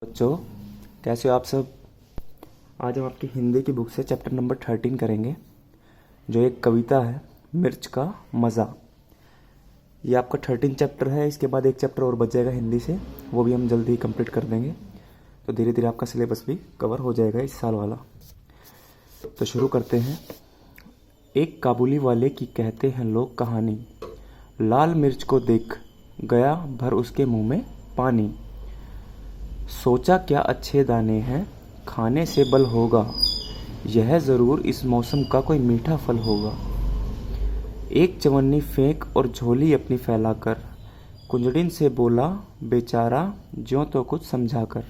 बच्चों, कैसे हो आप सब। आज हम आपकी हिंदी की बुक से चैप्टर नंबर 13 करेंगे, जो एक कविता है, मिर्च का मज़ा। ये आपका 13 चैप्टर है। इसके बाद एक चैप्टर और बच जाएगा हिंदी से, वो भी हम जल्दी ही कंप्लीट कर देंगे। तो धीरे धीरे आपका सिलेबस भी कवर हो जाएगा इस साल वाला। तो शुरू करते हैं। एक काबुली वाले की कहते हैं लोग कहानी, लाल मिर्च को देख गया भर उसके मुंह में पानी। सोचा क्या अच्छे दाने हैं, खाने से बल होगा, यह ज़रूर इस मौसम का कोई मीठा फल होगा। एक चवन्नी फेंक और झोली अपनी फैलाकर, कुंजड़िन से बोला बेचारा ज्यों तो कुछ समझा कर।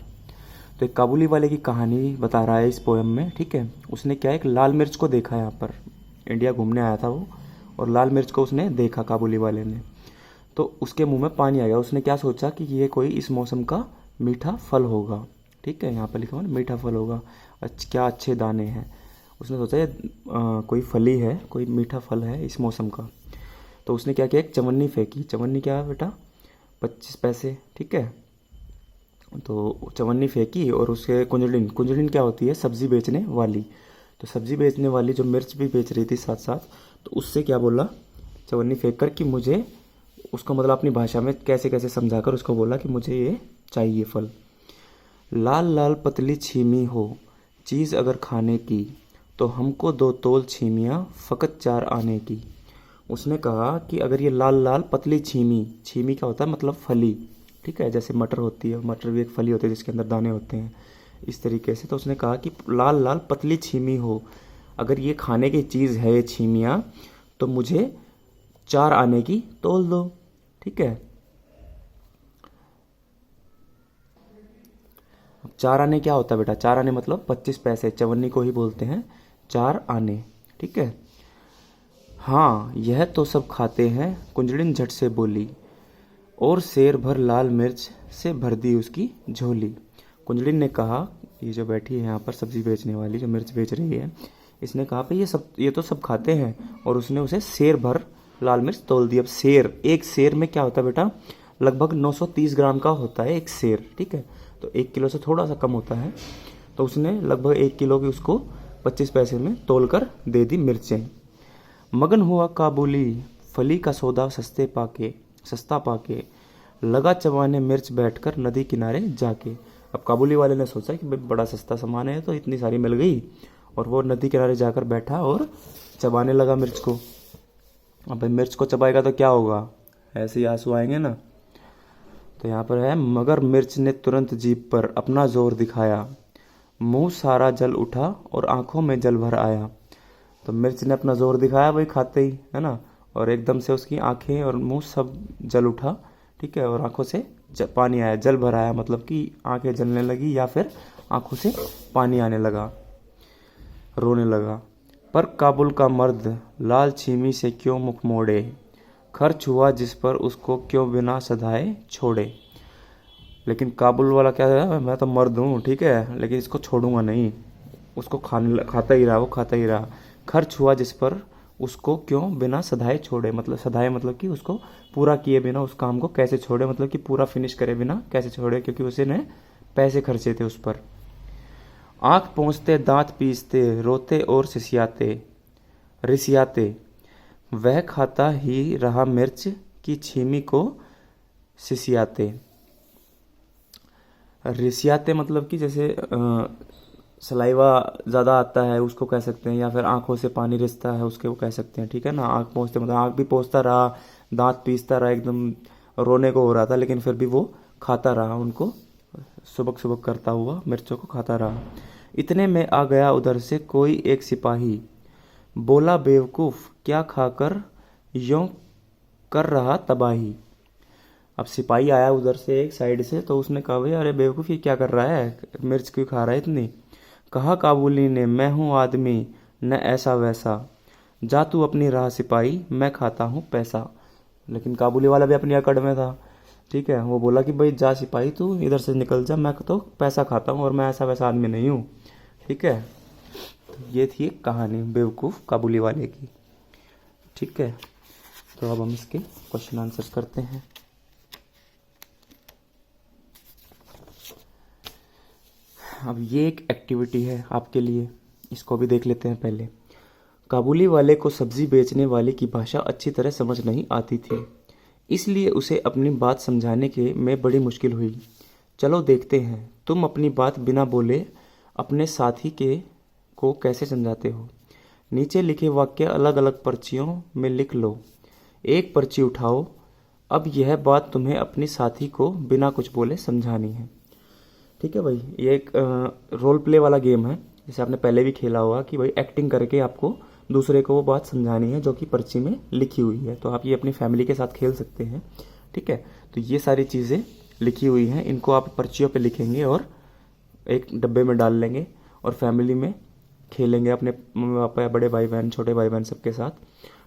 तो एक काबुली वाले की कहानी बता रहा है इस पोयम में, ठीक है। उसने क्या, एक लाल मिर्च को देखा। यहाँ पर इंडिया घूमने आया था वो, और लाल मिर्च को उसने देखा काबुली वाले ने। तो उसके मुंह में पानी आ गया। उसने क्या सोचा कि ये कोई इस मौसम का मीठा फल होगा, ठीक है। यहाँ पर लिखा हुआ ना, मीठा फल होगा, क्या अच्छे दाने हैं। उसने सोचा ये कोई फली है, कोई मीठा फल है इस मौसम का। तो उसने क्या किया, एक चवन्नी फेंकी। चवन्नी क्या है बेटा, 25 पैसे, ठीक है। तो चवन्नी फेंकी और उसके कुंजड़िन, कुंजड़िन क्या होती है, सब्जी बेचने वाली। तो सब्जी बेचने वाली जो मिर्च भी बेच रही थी साथ साथ, तो उससे क्या बोला, चवन्नी फेंक कर कि मुझे, उसको मतलब अपनी भाषा में कैसे कैसे समझाकर उसको बोला कि मुझे ये चाहिए फल। लाल लाल पतली छीमी हो, चीज़ अगर खाने की, तो हमको 2 तोल छीमियाँ फ़कत 4 आने की। उसने कहा कि अगर ये लाल लाल पतली छीमी, छीमी क्या होता है, मतलब फली, ठीक है। जैसे मटर होती है, मटर भी एक फली होती है जिसके अंदर दाने होते हैं, इस तरीके से। तो उसने कहा कि लाल लाल पतली छीमी हो, अगर ये खाने की चीज़ है ये छीमियाँ, तो मुझे 4 आने की तोल दो, ठीक है। अब 4 आने क्या होता है बेटा, 4 आने मतलब 25 पैसे, चवन्नी को ही बोलते हैं 4 आने, ठीक है। हाँ यह तो सब खाते हैं, कुंजड़िन झट से बोली, और शेर भर लाल मिर्च से भर दी उसकी झोली। कुंजड़िन ने कहा, ये जो बैठी है यहाँ पर सब्जी बेचने वाली, जो मिर्च बेच रही है, इसने कहा भाई ये तो सब खाते हैं, और उसने उसे शेर भर लाल मिर्च तोल दी। अब शेर, एक शेर में क्या होता है बेटा, लगभग 930 ग्राम का होता है एक शेर, ठीक है। तो 1 किलो से थोड़ा सा कम होता है। तो उसने लगभग 1 किलो की उसको 25 पैसे में तोल कर दे दी मिर्चें। मगन हुआ काबुली फली का सौदा सस्ता पाके, लगा चबाने मिर्च बैठकर नदी किनारे जाके। अब काबुली वाले ने सोचा कि भाई बड़ा सस्ता सामान है, तो इतनी सारी मिल गई, और वो नदी किनारे जाकर बैठा और चबाने लगा मिर्च को। अब भाई मिर्च को चबाएगा तो क्या होगा, ऐसे ही आंसू आएंगे ना। तो यहाँ पर है, मगर मिर्च ने तुरंत जीभ पर अपना जोर दिखाया, मुंह सारा जल उठा और आंखों में जल भर आया। तो मिर्च ने अपना जोर दिखाया भाई खाते ही, है ना, और एकदम से उसकी आंखें और मुंह सब जल उठा, ठीक है, और आंखों से पानी आया। जल भर आया मतलब कि आंखें जलने लगी, या फिर आंखों से पानी आने लगा, रोने लगा। पर काबुल का मर्द लाल छीमी से क्यों मुख मोड़े, खर्च हुआ जिस पर उसको क्यों बिना सधाए छोड़े। लेकिन काबुल वाला क्या है, मैं तो मर्द हूँ, ठीक है, लेकिन इसको छोड़ूंगा नहीं। उसको खाता ही रहा, वो खाता ही रहा। खर्च हुआ जिस पर उसको क्यों बिना सधाए छोड़े, मतलब सधाए मतलब कि उसको पूरा किए बिना उस काम को कैसे छोड़े, मतलब कि पूरा फिनिश करे बिना कैसे छोड़े, क्योंकि उसे ने पैसे खर्चे थे उस पर। आंख पोंछते दांत पीसते रोते और रिसियाते, वह खाता ही रहा मिर्च की छीमी को सिसियाते। रिसियाते मतलब कि जैसे सलाइवा ज़्यादा आता है उसको कह सकते हैं, या फिर आंखों से पानी रिसता है उसके वो कह सकते हैं, ठीक है ना। आंख पोंछते मतलब आंख भी पोंछता रहा, दांत पीसता रहा, एकदम रोने को हो रहा था, लेकिन फिर भी वो खाता रहा, उनको सुबक सुबक करता हुआ मिर्चों को खाता रहा। इतने में आ गया उधर से कोई एक सिपाही, बोला बेवकूफ़ क्या खाकर यों कर रहा तबाही। अब सिपाही आया उधर से एक साइड से, तो उसने कहा भाई अरे बेवकूफ़ ये क्या कर रहा है, मिर्च क्यों खा रहा है इतनी। कहा काबुली ने, मैं हूँ आदमी न ऐसा वैसा, जा तू अपनी राह सिपाही मैं खाता हूँ पैसा। लेकिन काबुली वाला भी अपनी अकड़ में था, ठीक है। वो बोला कि भाई जा सिपाही तू इधर से निकल जा, मैं तो पैसा खाता हूँ और मैं ऐसा वैसा आदमी नहीं हूँ, ठीक है। तो ये थी एक कहानी बेवकूफ़ काबुली वाले की, ठीक है। तो अब हम इसके क्वेश्चन आंसर करते हैं। अब ये एक एक्टिविटी है आपके लिए, इसको भी देख लेते हैं पहले। काबुली वाले को सब्जी बेचने वाले की भाषा अच्छी तरह समझ नहीं आती थी, इसलिए उसे अपनी बात समझाने के में बड़ी मुश्किल हुई। चलो देखते हैं तुम अपनी बात बिना बोले अपने साथी के को कैसे समझाते हो। नीचे लिखे वाक्य अलग अलग पर्चियों में लिख लो। एक पर्ची उठाओ। अब यह बात तुम्हें अपनी साथी को बिना कुछ बोले समझानी है। ठीक है भाई, ये एक रोल प्ले वाला गेम है, जैसे आपने पहले भी खेला होगा कि भाई एक्टिंग करके आपको दूसरे को वो बात समझानी है जो कि पर्ची में लिखी हुई है। तो आप ये अपनी फैमिली के साथ खेल सकते हैं। ठीक है, तो ये सारी चीज़ें लिखी हुई हैं, इनको आप पर्चियों पे लिखेंगे और एक डब्बे में डाल लेंगे और फैमिली में खेलेंगे अपने मम्मी पापा या बड़े भाई बहन, छोटे भाई बहन सबके साथ।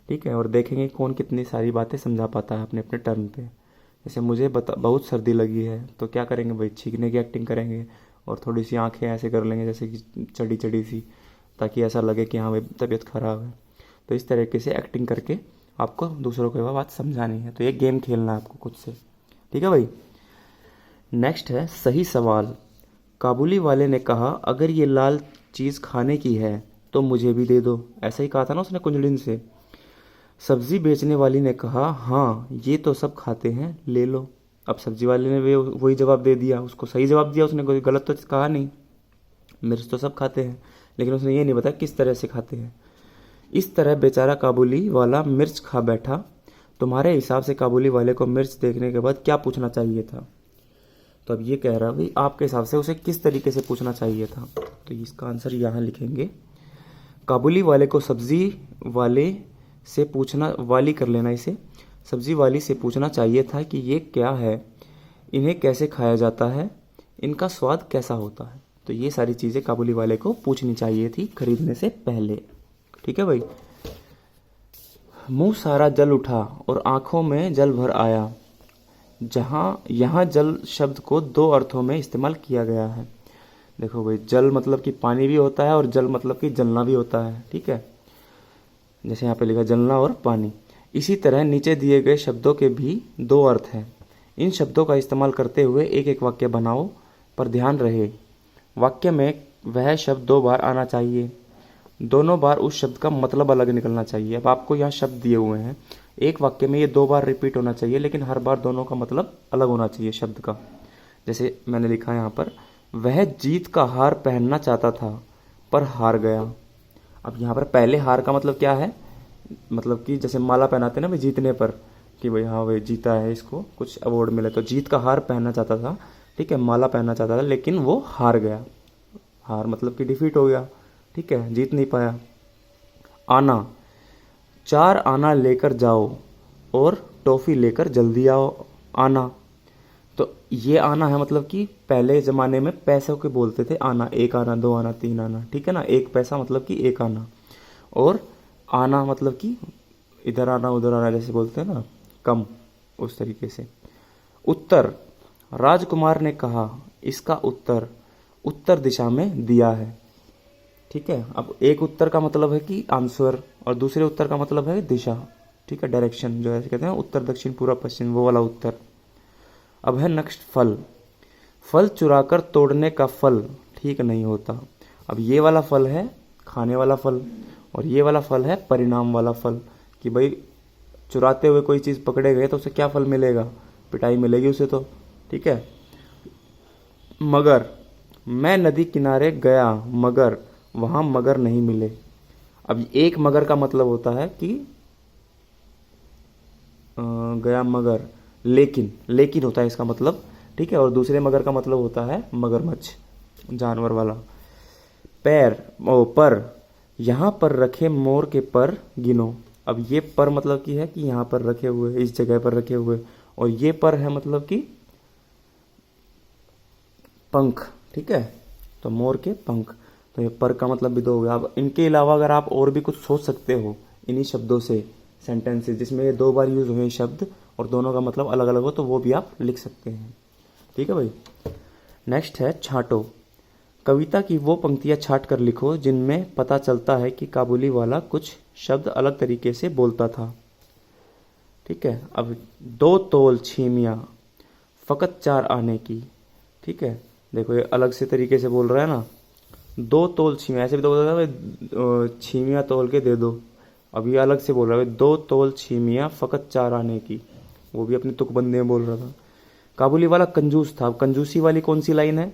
ठीक है, और देखेंगे कौन कितनी सारी बातें समझा पाता है अपने अपने टर्न पे। जैसे मुझे बहुत सर्दी लगी है, तो क्या करेंगे भाई, छींकने की एक्टिंग करेंगे और थोड़ी सी आंखें ऐसे कर लेंगे जैसे कि चढ़ी चढ़ी सी, ताकि ऐसा लगे कि हाँ भाई तबीयत ख़राब है। तो इस तरीके से एक्टिंग करके आपको दूसरों को वह बात समझानी है। तो ये गेम खेलना है आपको खुद से। ठीक है भाई। नेक्स्ट है सही सवाल। काबुली वाले ने कहा, अगर ये लाल चीज़ खाने की है तो मुझे भी दे दो। ऐसा ही कहा था ना उसने कुंजड़िन से। सब्जी बेचने वाली ने कहा, हाँ ये तो सब खाते हैं, ले लो। अब सब्जी वाले ने वही जवाब दे दिया, उसको सही जवाब दिया उसने, कोई गलत तो कहा नहीं। मिर्च तो सब खाते हैं, लेकिन उसने ये नहीं बताया किस तरह से खाते हैं। इस तरह बेचारा काबुली वाला मिर्च खा बैठा। तुम्हारे हिसाब से काबुली वाले को मिर्च देखने के बाद क्या पूछना चाहिए था? तो अब ये कह रहा भाई आपके हिसाब से उसे किस तरीके से पूछना चाहिए था। तो इसका आंसर यहाँ लिखेंगे। काबुली वाले को सब्जी वाले से पूछना, वाली कर लेना इसे, सब्जी वाली से पूछना चाहिए था कि ये क्या है, इन्हें कैसे खाया जाता है, इनका स्वाद कैसा होता है। तो ये सारी चीज़ें काबुली वाले को पूछनी चाहिए थी खरीदने से पहले। ठीक है भाई। मुंह सारा जल उठा और आंखों में जल भर आया। यहाँ जल शब्द को दो अर्थों में इस्तेमाल किया गया है। देखो भाई, जल मतलब कि पानी भी होता है और जल मतलब कि जलना भी होता है। ठीक है, जैसे यहाँ पे लिखा जलना और पानी। इसी तरह नीचे दिए गए शब्दों के भी दो अर्थ हैं। इन शब्दों का इस्तेमाल करते हुए एक एक वाक्य बनाओ, पर ध्यान रहे वाक्य में वह शब्द दो बार आना चाहिए। दोनों बार उस शब्द का मतलब अलग निकलना चाहिए। अब आपको यहाँ शब्द दिए हुए हैं, एक वाक्य में ये दो बार रिपीट होना चाहिए, लेकिन हर बार दोनों का मतलब अलग होना चाहिए शब्द का। जैसे मैंने लिखा है यहाँ पर, वह जीत का हार पहनना चाहता था पर हार गया। अब यहाँ पर पहले हार का मतलब क्या है, मतलब कि जैसे माला पहनाते ना भाई जीतने पर, कि भाई हाँ भाई जीता है, इसको कुछ अवार्ड मिले। तो जीत का हार पहनना चाहता था, ठीक है, माला पहनना चाहता था, लेकिन वो हार गया। हार मतलब कि डिफीट हो गया। ठीक है, जीत नहीं पाया। आना, 4 आना लेकर जाओ और टॉफ़ी लेकर जल्दी आओ। आना, तो ये आना है मतलब कि पहले ज़माने में पैसों के बोलते थे आना, 1 आना, 2 आना, 3 आना। ठीक है ना, 1 पैसा मतलब कि 1 आना। और आना मतलब कि इधर आना उधर आना, जैसे बोलते हैं ना कम, उस तरीके से। उत्तर, राजकुमार ने कहा, इसका उत्तर उत्तर दिशा में दिया है। ठीक है, अब एक उत्तर का मतलब है कि आंसर और दूसरे उत्तर का मतलब है दिशा। ठीक है, डायरेक्शन, जो है कहते हैं उत्तर दक्षिण पूर्व पश्चिम, वो वाला उत्तर। अब है नेक्स्ट फल। फल चुराकर तोड़ने का फल ठीक नहीं होता। अब ये वाला फल है खाने वाला फल और ये वाला फल है परिणाम वाला फल, कि भाई चुराते हुए कोई चीज़ पकड़े गए तो उसे क्या फल मिलेगा, पिटाई मिलेगी उसे तो। ठीक है। मगर, मैं नदी किनारे गया मगर वहाँ मगर नहीं मिले। अब एक मगर का मतलब होता है कि गया मगर, लेकिन होता है इसका मतलब। ठीक है, और दूसरे मगर का मतलब होता है मगरमच्छ, जानवर वाला। पर, यहाँ पर रखे मोर के पर गिनो। अब ये पर मतलब कि है कि यहाँ पर रखे हुए, इस जगह पर रखे हुए, और ये पर है मतलब कि पंख। ठीक है, तो मोर के पंख, तो ये पर का मतलब भी दो हो गया। अब इनके अलावा अगर आप और भी कुछ सोच सकते हो इन्हीं शब्दों से, सेंटेंसेस जिसमें ये 2 बार यूज हुए शब्द और दोनों का मतलब अलग अलग हो, तो वो भी आप लिख सकते हैं। ठीक है भाई। नेक्स्ट है छांटो। कविता की वो पंक्तियां छांट कर लिखो जिनमें पता चलता है कि काबुली वाला कुछ शब्द अलग तरीके से बोलता था। ठीक है, अब 2 तोल छीमिया फकत 4 आने की। ठीक है, देखो ये अलग से तरीके से बोल रहा है ना, 2 तोल छीमिया, ऐसे भी तो बोलता था भाई, छीमिया तोल के दे दो। अब ये अलग से बोल रहा है भाई, 2 तोल छीमिया फकत 4 आने की, वो भी अपनी तुकबंदी में बोल रहा था। काबुली वाला कंजूस था। अब कंजूसी वाली कौन सी लाइन है?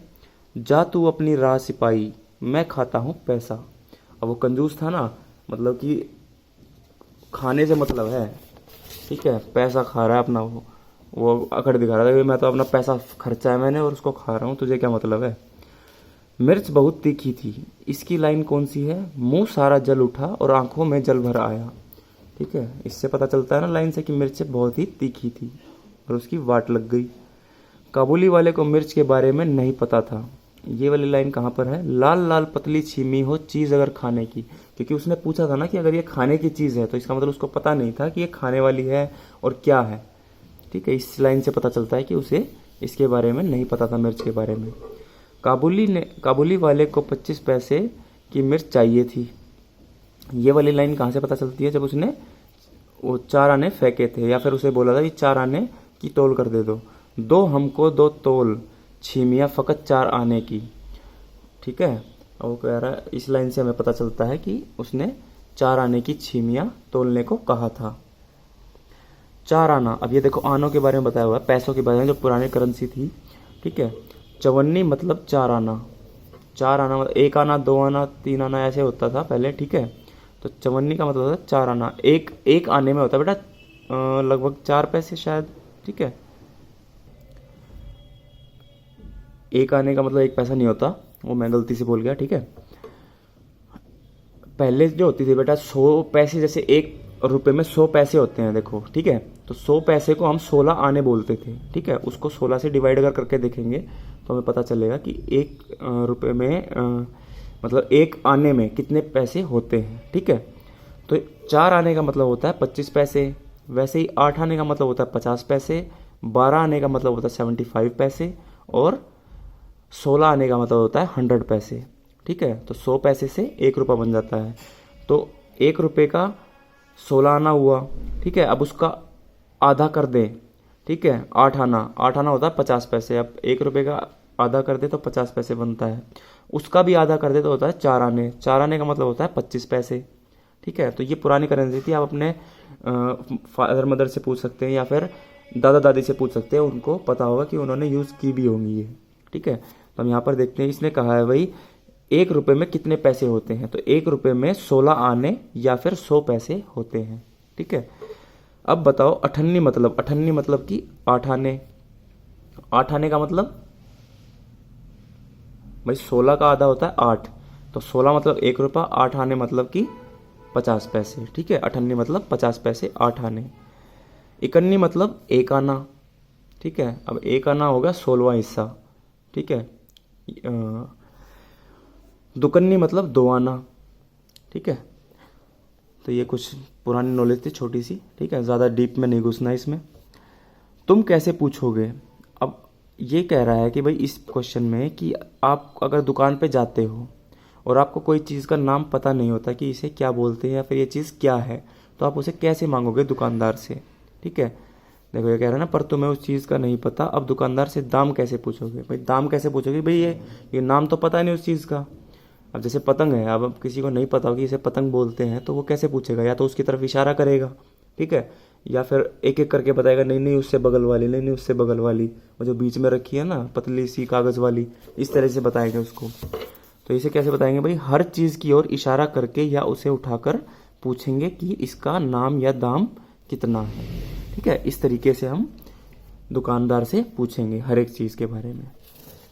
जा तू अपनी राह सिपाही, मैं खाता हूँ पैसा। अब वो कंजूस था ना, मतलब कि खाने से मतलब है, ठीक है, पैसा खा रहा है अपना, वो अकड़ दिखा रहा था कि मैं तो अपना पैसा खर्चा है मैंने और उसको खा रहा हूँ, तुझे क्या मतलब है। मिर्च बहुत तीखी थी। इसकी लाइन कौन सी है? मुंह सारा जल उठा और आंखों में जल भर आया। ठीक है, इससे पता चलता है ना लाइन से कि मिर्च बहुत ही तीखी थी और उसकी वाट लग गई। काबुली वाले को मिर्च के बारे में नहीं पता था। ये वाली लाइन कहाँ पर है? लाल लाल पतली छीमी हो चीज़ अगर खाने की, क्योंकि उसने पूछा था ना कि अगर ये खाने की चीज़ है, तो इसका मतलब उसको पता नहीं था कि ये खाने वाली है और क्या है। ठीक है, इस लाइन से पता चलता है कि उसे इसके बारे में नहीं पता था, मिर्च के बारे में। काबुली वाले को 25 पैसे की मिर्च चाहिए थी। ये वाली लाइन कहाँ से पता चलती है? जब उसने वो 4 आने फेंके थे, या फिर उसे बोला था कि 4 आने की तोल कर दे दो। दो हमको 2 तोल छीमिया फकत 4 आने की। ठीक है, और वो कह रहा है, इस लाइन से हमें पता चलता है कि उसने 4 आने की छीमिया तोलने को कहा था। 4 आना, अब ये देखो आनों के बारे में बताया हुआ है, पैसों के बारे में, जो पुरानी करेंसी थी। ठीक है, चवन्नी मतलब 4 आना। 4 आना मतलब 1 आना, 2 आना, 3 आना, ऐसे होता था पहले। ठीक है, तो चवन्नी का मतलब होता है 4 आना। एक आने में होता है बेटा लगभग 4 पैसे शायद। ठीक है, 1 आने का मतलब 1 पैसा नहीं होता, वो मैं गलती से बोल गया। ठीक है, पहले जो होती थी बेटा 100 पैसे, जैसे 1 रुपए में 100 पैसे होते हैं, देखो। ठीक है, तो 100 पैसे को हम 16 आने बोलते थे। ठीक है, उसको 16 से डिवाइड अगर करके देखेंगे तो हमें पता चलेगा कि 1 रुपए में मतलब 1 आने में कितने पैसे होते हैं। ठीक है, तो 4 आने का मतलब होता है 25 पैसे। वैसे ही 8 आने का मतलब होता है 50 पैसे, 12 आने का मतलब होता है 75 पैसे, और 16 आने का मतलब होता है 100 पैसे। ठीक है, तो 100 पैसे से 1 रुपया बन जाता है, तो 1 रुपये का 16 आना हुआ। ठीक है, अब उसका आधा कर दें। ठीक है, 8 आना होता है 50 पैसे। अब 1 रुपये का आधा कर दे तो 50 पैसे बनता है, उसका भी आधा कर दे तो होता है 4 आने। 4 आने का मतलब होता है 25 पैसे। ठीक है, तो ये पुरानी करेंसी थी। आप अपने फादर मदर से पूछ सकते हैं या फिर दादा दादी से पूछ सकते हैं, उनको पता होगा कि उन्होंने यूज़ की भी होंगी ये। ठीक है, तो हम यहाँ पर देखते हैं, इसने कहा है भाई 1 रुपये में कितने पैसे होते हैं, तो 1 रुपये में 16 आने या फिर 100 पैसे होते हैं। ठीक है, अब बताओ अठन्नी मतलब कि 8 आने। 8 आने का मतलब भाई 16 का आधा होता है 8, तो 16 मतलब 1 रुपया, 8 आने मतलब कि 50 पैसे। ठीक है, अठन्नी मतलब 50 पैसे, 8 आने। इकन्नी मतलब 1 आना। ठीक है, अब 1 आना होगा 16वां हिस्सा। ठीक है, दुकन्नी मतलब 2 आना। ठीक है, तो ये कुछ पुरानी नॉलेज थी छोटी सी। ठीक है, ज़्यादा डीप में नहीं घुसना इसमें। तुम कैसे पूछोगे? अब ये कह रहा है कि भाई इस क्वेश्चन में कि आप अगर दुकान पे जाते हो और आपको कोई चीज़ का नाम पता नहीं होता कि इसे क्या बोलते हैं या फिर ये चीज़ क्या है, तो आप उसे कैसे मांगोगे दुकानदार से। ठीक है, देखो ये कह रहा है ना, पर तुम्हें उस चीज़ का नहीं पता, अब दुकानदार से दाम कैसे पूछोगे? भाई दाम कैसे पूछोगे भाई, ये नाम तो पता नहीं उस चीज़ का। अब जैसे पतंग है, अब किसी को नहीं पता हो कि इसे पतंग बोलते हैं, तो वो कैसे पूछेगा? या तो उसकी तरफ इशारा करेगा, ठीक है, या फिर एक एक करके बताएगा, नहीं नहीं उससे बगल वाली, नहीं नहीं उससे बगल वाली, वो जो बीच में रखी है ना पतली सी कागज़ वाली, इस तरह से बताएंगे उसको। तो इसे कैसे बताएंगे भाई? हर चीज़ की ओर इशारा करके या उसे उठाकर पूछेंगे कि इसका नाम या दाम कितना है। ठीक है, इस तरीके से हम दुकानदार से पूछेंगे हर एक चीज़ के बारे में,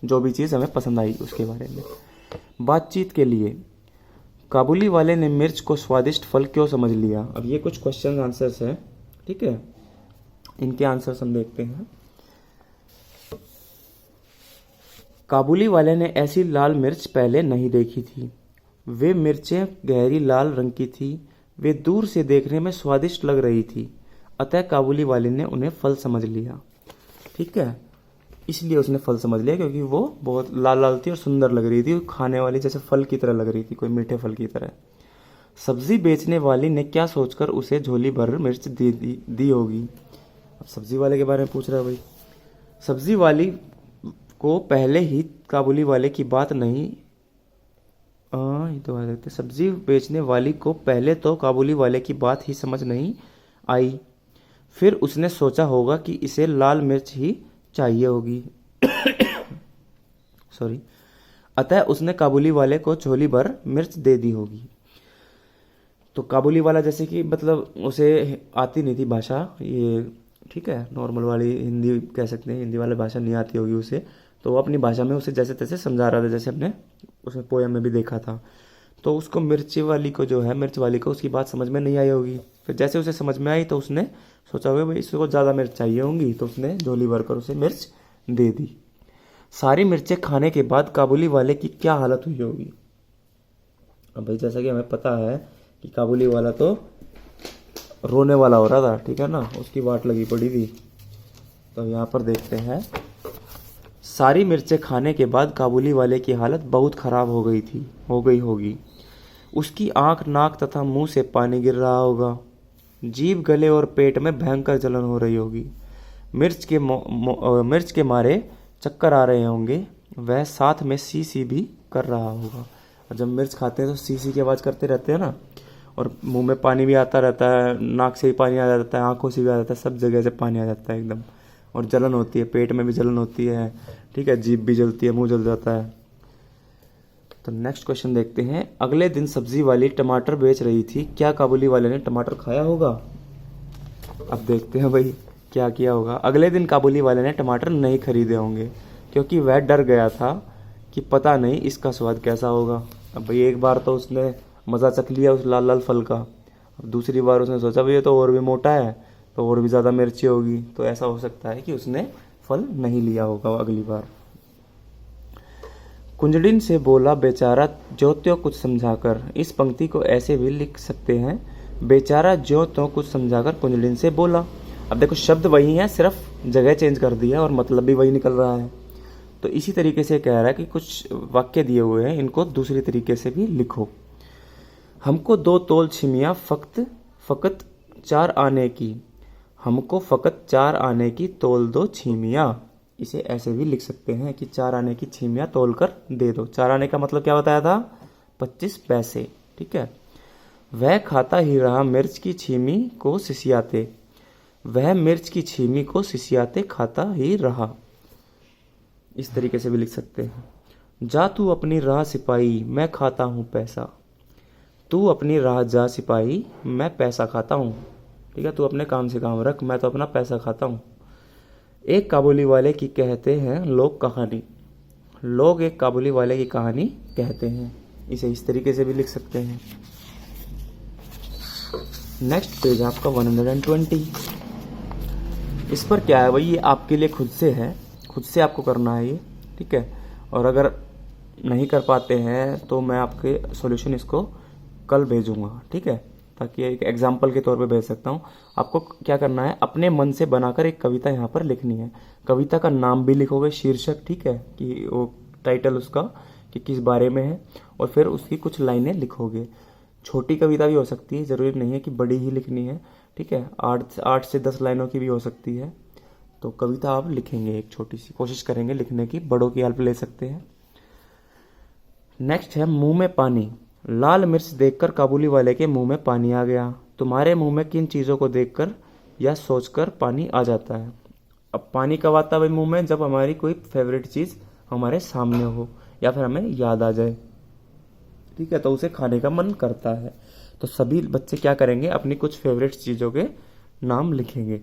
जो भी चीज़ हमें पसंद आई उसके बारे में। बातचीत के लिए काबुली वाले ने मिर्च को स्वादिष्ट फल क्यों समझ लिया? अब ये कुछ क्वेश्चन आंसर्स हैं। ठीक है, इनके आंसर्स हम देखते हैं। काबुली वाले ने ऐसी लाल मिर्च पहले नहीं देखी थी। वे मिर्चें गहरी लाल रंग की थी। वे दूर से देखने में स्वादिष्ट लग रही थी, अतः काबुली वाले ने उन्हें फल समझ लिया। ठीक है, इसलिए उसने फल समझ लिया क्योंकि वो बहुत लाल लाल थी और सुंदर लग रही थी, खाने वाली जैसे फल की तरह लग रही थी, कोई मीठे फल की तरह। सब्जी बेचने वाली ने क्या सोचकर उसे झोली भर मिर्च दी होगी? अब सब्जी वाले के बारे में पूछ रहा है भाई। सब्जी वाली को पहले ही काबुली वाले की बात नहीं, ये तो आ सकते, सब्जी बेचने वाली को पहले तो काबुली वाले की बात ही समझ नहीं आई, फिर उसने सोचा होगा कि इसे लाल मिर्च ही चाहिए होगी। सॉरी। अतः उसने काबुली वाले को झोली भर मिर्च दे दी होगी। तो काबुली वाला जैसे कि मतलब उसे आती नहीं थी भाषा ये, ठीक है, नॉर्मल वाली हिंदी कह सकते हैं, हिंदी वाली भाषा नहीं आती होगी उसे, तो वो अपनी भाषा में उसे जैसे तैसे समझा रहा था, जैसे अपने उसमें पोयम में भी देखा था। तो उसको मिर्ची वाली को जो है, मिर्च वाली को उसकी बात समझ में नहीं आई होगी। फिर जैसे उसे समझ में आई तो उसने सोचा होगा भाई इसको ज़्यादा मिर्च चाहिए होंगी, तो उसने झोली भर कर उसे मिर्च दे दी। सारी मिर्चें खाने के बाद काबुली वाले की क्या हालत हुई होगी। अब भाई जैसा कि हमें पता है कि काबुली वाला तो रोने वाला हो रहा था, ठीक है ना, उसकी वाट लगी पड़ी थी। तो यहाँ पर देखते हैं, सारी मिर्चें खाने के बाद काबुली वाले की हालत बहुत खराब हो गई होगी। उसकी आंख, नाक तथा मुंह से पानी गिर रहा होगा। जीभ, गले और पेट में भयंकर जलन हो रही होगी। मिर्च के मारे चक्कर आ रहे होंगे। वह साथ में सी सी भी कर रहा होगा। और जब मिर्च खाते हैं तो सी सी की आवाज़ करते रहते हैं ना, और मुंह में पानी भी आता रहता है, नाक से भी पानी आ जाता है, आंखों से भी आ जाता है, सब जगह से पानी आ जाता है एकदम। और जलन होती है, पेट में भी जलन होती है, ठीक है, जीभ भी जलती है, मुंह जल जाता है। तो नेक्स्ट क्वेश्चन देखते हैं। अगले दिन सब्जी वाली टमाटर बेच रही थी, क्या काबुली वाले ने टमाटर खाया होगा। अब देखते हैं भाई क्या किया होगा। अगले दिन काबुली वाले ने टमाटर नहीं खरीदे होंगे, क्योंकि वह डर गया था कि पता नहीं इसका स्वाद कैसा होगा। अब भाई एक बार तो उसने मज़ा चख लिया उस लाल लाल फल का, अब दूसरी बार उसने सोचा भाई ये तो और भी मोटा है, तो और भी ज़्यादा मिर्ची होगी, तो ऐसा हो सकता है कि उसने फल नहीं लिया होगा अगली बार। कुंजड़िन से बोला बेचारा ज्यों त्यों कुछ समझाकर। इस पंक्ति को ऐसे भी लिख सकते हैं, बेचारा ज्यों त्यों कुछ समझाकर कुंजड़िन से बोला। अब देखो शब्द वही है, सिर्फ जगह चेंज कर दी है और मतलब भी वही निकल रहा है। तो इसी तरीके से कह रहा है कि कुछ वाक्य दिए हुए हैं, इनको दूसरी तरीके से भी लिखो। हमको 2 तोल छिमिया फकत 4 आने की, हमको फकत 4 आने की तोल दो छीमिया। इसे ऐसे भी लिख सकते हैं कि 4 आने की छीमिया तोल कर दे दो। 4 आने का मतलब क्या बताया था, 25 पैसे, ठीक है। वह खाता ही रहा मिर्च की छीमी को सिसियाते, वह मिर्च की छीमी को सिसियाते खाता ही रहा। इस तरीके से भी लिख सकते हैं। जा तू अपनी राह सिपाही, मैं खाता हूँ पैसा, तू अपनी राह जा सिपाही, मैं पैसा खाता हूँ, ठीक है, तू अपने काम से काम रख, मैं तो अपना पैसा खाता हूँ। एक काबुली वाले की कहते हैं लोग कहानी, लोग एक काबुली वाले की कहानी कहते हैं। इसे इस तरीके से भी लिख सकते हैं। नेक्स्ट पेज आपका 120। इस पर क्या है भाई, ये आपके लिए खुद से है, खुद से आपको करना है ये, ठीक है। और अगर नहीं कर पाते हैं तो मैं आपके सॉल्यूशन इसको कल भेजूंगा, ठीक है, ताकि एक एग्जाम्पल के तौर पे भेज सकता हूँ। आपको क्या करना है, अपने मन से बनाकर एक कविता यहाँ पर लिखनी है। कविता का नाम भी लिखोगे, शीर्षक, ठीक है, कि वो टाइटल उसका कि किस बारे में है, और फिर उसकी कुछ लाइनें लिखोगे। छोटी कविता भी हो सकती है, ज़रूरी नहीं है कि बड़ी ही लिखनी है, ठीक है, 8 से 10 लाइनों की भी हो सकती है। तो कविता आप लिखेंगे, एक छोटी सी कोशिश करेंगे लिखने की, बड़ों की हेल्प ले सकते हैं। नेक्स्ट है मुंह में पानी। लाल मिर्च देखकर काबुली वाले के मुंह में पानी आ गया। तुम्हारे मुंह में किन चीज़ों को देखकर या सोचकर पानी आ जाता है। अब पानी कब आता है भाई मुंह में, जब हमारी कोई फेवरेट चीज़ हमारे सामने हो या फिर हमें याद आ जाए, ठीक है, तो उसे खाने का मन करता है। तो सभी बच्चे क्या करेंगे, अपनी कुछ फेवरेट चीज़ों के नाम लिखेंगे।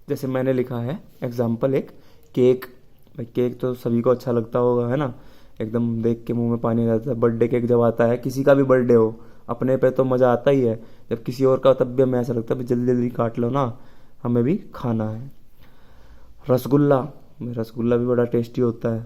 जैसे मैंने लिखा है एग्जाम्पल एक, केक। भाई केक तो सभी को अच्छा लगता होगा, है ना, एकदम देख के मुंह में पानी आ जाता है। बर्थडे केक जब आता है, किसी का भी बर्थडे हो, अपने पे तो मज़ा आता ही है, जब किसी और का तब भी हमें ऐसा लगता है जल्दी जल्दी काट लो ना, हमें भी खाना है। रसगुल्ला, रसगुल्ला भी बड़ा टेस्टी होता है।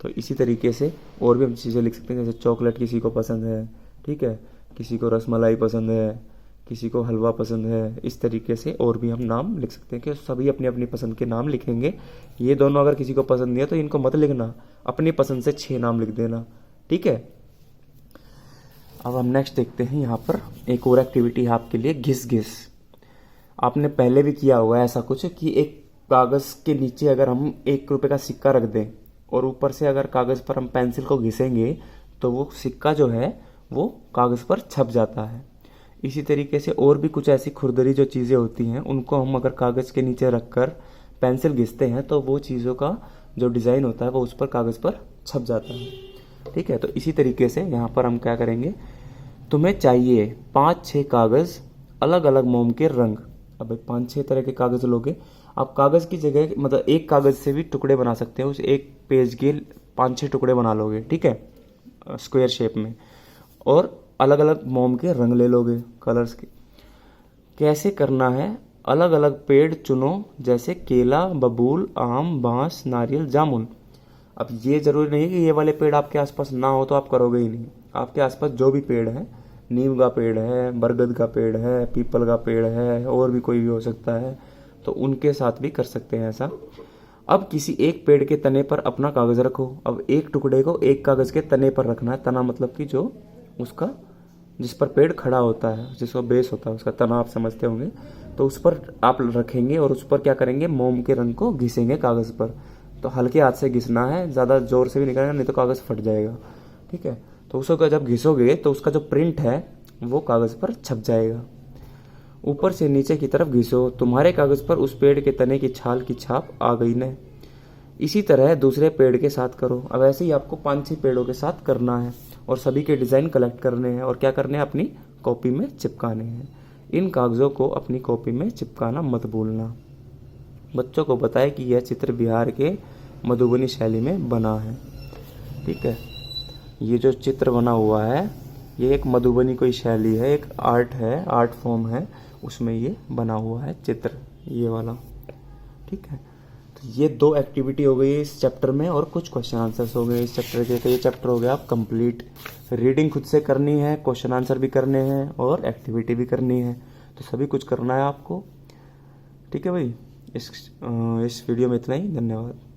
तो इसी तरीके से और भी हम चीज़ें लिख सकते हैं, जैसे चॉकलेट किसी को पसंद है, ठीक है, किसी को रसमलाई पसंद है, किसी को हलवा पसंद है। इस तरीके से और भी हम नाम लिख सकते हैं कि सभी अपनी अपनी पसंद के नाम लिखेंगे। ये दोनों अगर किसी को पसंद नहीं है तो इनको मत लिखना, अपनी पसंद से 6 नाम लिख देना, ठीक है। अब हम नेक्स्ट देखते हैं, यहाँ पर एक और एक्टिविटी है आपके लिए, घिस घिस। आपने पहले भी किया होगा ऐसा कुछ कि एक कागज़ के नीचे अगर हम 1 रुपये का सिक्का रख दें और ऊपर से अगर कागज़ पर हम पेंसिल को घिसेंगे तो वो सिक्का जो है वो कागज़ पर छप जाता है। इसी तरीके से और भी कुछ ऐसी खुरदरी जो चीज़ें होती हैं उनको हम अगर कागज़ के नीचे रख कर पेंसिल घिसते हैं तो वो चीज़ों का जो डिज़ाइन होता है वो उस पर कागज़ पर छप जाता है। ठीक है, तो इसी तरीके से यहाँ पर हम क्या करेंगे, तुम्हें चाहिए 5-6 कागज़ अलग अलग मोम के रंग। अब 5-6 तरह के कागज़ लोगे, आप कागज़ की जगह मतलब एक कागज़ से भी टुकड़े बना सकते हो, उस एक पेज के 5-6 टुकड़े बना लोगे, ठीक है, स्क्वायर शेप में, और अलग अलग मोम के रंग ले लोगे कलर्स के। कैसे करना है, अलग अलग पेड़ चुनो जैसे केला, बबूल, आम, बांस, नारियल, जामुन। अब ये जरूरी नहीं कि ये वाले पेड़ आपके आसपास ना हो तो आप करोगे ही नहीं, आपके आसपास जो भी पेड़ है, नीम का पेड़ है, बरगद का पेड़ है, पीपल का पेड़ है, और भी कोई भी हो सकता है, तो उनके साथ भी कर सकते हैं ऐसा। अब किसी एक पेड़ के तने पर अपना कागज़ रखो। अब एक टुकड़े को एक कागज़ के तने पर रखना है। तना मतलब कि जो उसका जिस पर पेड़ खड़ा होता है, जिसका बेस होता है, उसका तना आप समझते होंगे, तो उस पर आप रखेंगे और उस पर क्या करेंगे, मोम के रंग को घिसेंगे कागज़ पर। तो हल्के हाथ से घिसना है, ज़्यादा ज़ोर से भी नहीं करना, नहीं तो कागज़ फट जाएगा। ठीक है, तो उसको जब घिसोगे तो उसका जो प्रिंट है वो कागज़ पर छप जाएगा। ऊपर से नीचे की तरफ घिसो, तुम्हारे कागज़ पर उस पेड़ के तने की छाल की छाप आ गई न। इसी तरह दूसरे पेड़ के साथ करो। अब ऐसे ही आपको 5-6 पेड़ों के साथ करना है और सभी के डिज़ाइन कलेक्ट करने हैं और क्या करने हैं, अपनी कॉपी में चिपकाने हैं। इन कागज़ों को अपनी कॉपी में चिपकाना मत भूलना। बच्चों को बताएं कि यह चित्र बिहार के मधुबनी शैली में बना है। ठीक है, ये जो चित्र बना हुआ है ये एक मधुबनी कोई शैली है, एक आर्ट है, आर्ट फॉर्म है, उसमें ये बना हुआ है चित्र, ये वाला। ठीक है, तो ये 2 एक्टिविटी हो गई इस चैप्टर में और कुछ क्वेश्चन आंसर्स हो गए इस चैप्टर के। तो ये चैप्टर हो गया आप कंप्लीट। रीडिंग खुद से करनी है, क्वेश्चन आंसर भी करने हैं और एक्टिविटी भी करनी है, तो सभी कुछ करना है आपको। ठीक है भाई, इस वीडियो में इतना ही। धन्यवाद।